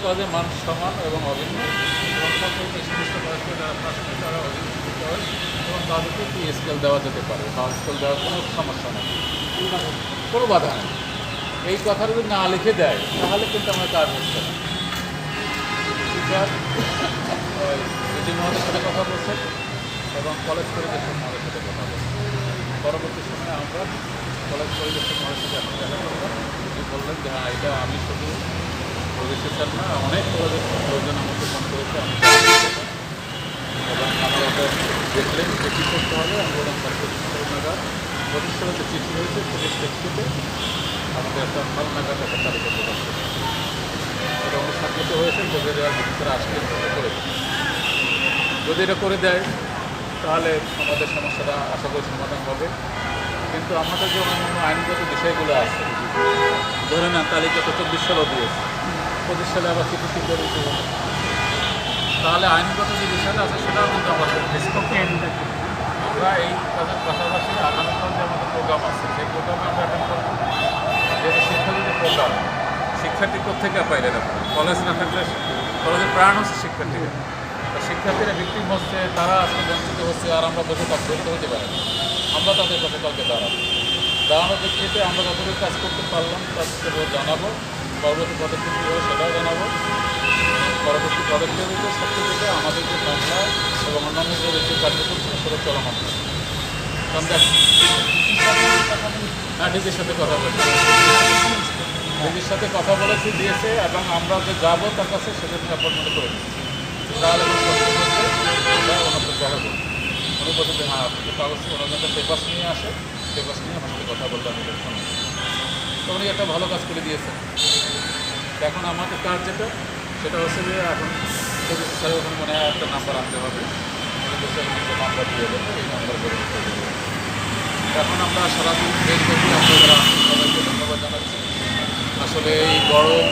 কলেজের মান সমান এবং অভিন্ন এবং সকলকে সুনিশ্চিত করা যারা প্রাথমিক তারা অভিন্ন হয় এবং তাদেরকে কি স্কেল দেওয়া যেতে পারে বা স্কেল দেওয়ার কোনো সমস্যা নেই, কোনো বাধা নেই। এই কথা যদি না লিখে দেয় তাহলে কিন্তু আমার কাজ হচ্ছে না। টিচার বিজি মহাদের সাথে কথা বলছেন এবং কলেজ পরিদর্শক মহাদের সাথে কথা বলছেন। পরবর্তী সময়ে আমরা কলেজ পরিদর্শক মহাদের সাথে এখন দেখা করলাম। তিনি বললেন যে হ্যাঁ, এটা আমি শুধু প্রবেশে স্যার না, অনেক কলেজের লোকজন আমাকে ফোন করেছে, আমি এবং আমরা ওটা দেখলেন যে কী করতে হবে। আমি বললাম স্যার 25 নাগাদ 25 সালে যে চিঠি হয়েছে সেটি স্টেপসিতে আমাদের একটা ভালো নাগাদ একটা তালিকা প্রকাশ করছে। এটা অনুসম্মত হয়েছে, করে দেওয়ার ভিতরে আসলে করেছে। যদি এটা করে দেয় তাহলে আমাদের সমস্যাটা আশা করি সমাধান হবে। কিন্তু আমাদের যে অন্যান্য আইনগত বিষয়গুলো আছে, ধরে না তালিকা তো 24 সালেও দিয়েছে, 25 সালে আবার চিঠি করে দিতে হবে, তাহলে আইনগত যে বিষয়টা আছে সেটাও কিন্তু আমাদের আমরা এই কাজের পাশাপাশি আগামীকাল যে আমাদের প্রোগ্রাম আছে সেই প্রোগ্রামে আমরা অ্যাটেন্ড করব। যেহেতু শিক্ষার্থীদের প্রোগ্রাম, শিক্ষার্থী কোথেকে পাইলেন আপনার? কলেজ না থাকলে কলেজের প্রাণ হচ্ছে শিক্ষার্থীরা। শিক্ষার্থীরা ভিক্টিম হচ্ছে, তারা আজকে বঞ্চিত হচ্ছে, আর আমরা বসে থাকতে হতে পারে না। আমরা তাদের পাশে কালকে দাঁড়ানোর ভিত্তিতে আমরা যতটুকু কাজ করতে পারলাম তাদেরকে জানাবো। পরবর্তী পদক্ষেপ কী হবে সেটাও জানাবো। পরবর্তী পদক্ষেপ হচ্ছে সবচেয়ে থেকে আমাদের যে মামলা এবং অন্যান্য যে কার্যক্রম সেটা চলমান। হ্যাঁ, ডিজির সাথে কথা বলেছি, ডিজির সাথে কথা বলেছি, দিয়েছে, এবং আমরা যে যাবো তার কাছে সেটা নিয়ে অ্যাপয়েন্টমেন্ট করে দিচ্ছি। তাহলে ওনাদের কথা বলছি, উনি বলছে যে হ্যাঁ, আপনি কাগজ ওনাদের পেপার্স নিয়ে আসে, পেপার্স নিয়ে আমার সাথে কথা বলতে আমি শুনি। তো উনি একটা ভালো কাজ করে দিয়েছেন। এখন আমাদের কাজ যেটা সেটা হচ্ছে যে এখন স্যারের ওখানে মনে হয় একটা নাম্বার আনতে হবে, উনি বলছে একটা নাম্বার দিয়ে দেবে, এই নাম্বার করে দিতে হবে। এখন আমরা সারাদিন দেশব্যাপী আমরা যারা সবাইকে ধন্যবাদ জানাচ্ছি। আসলে এই গরম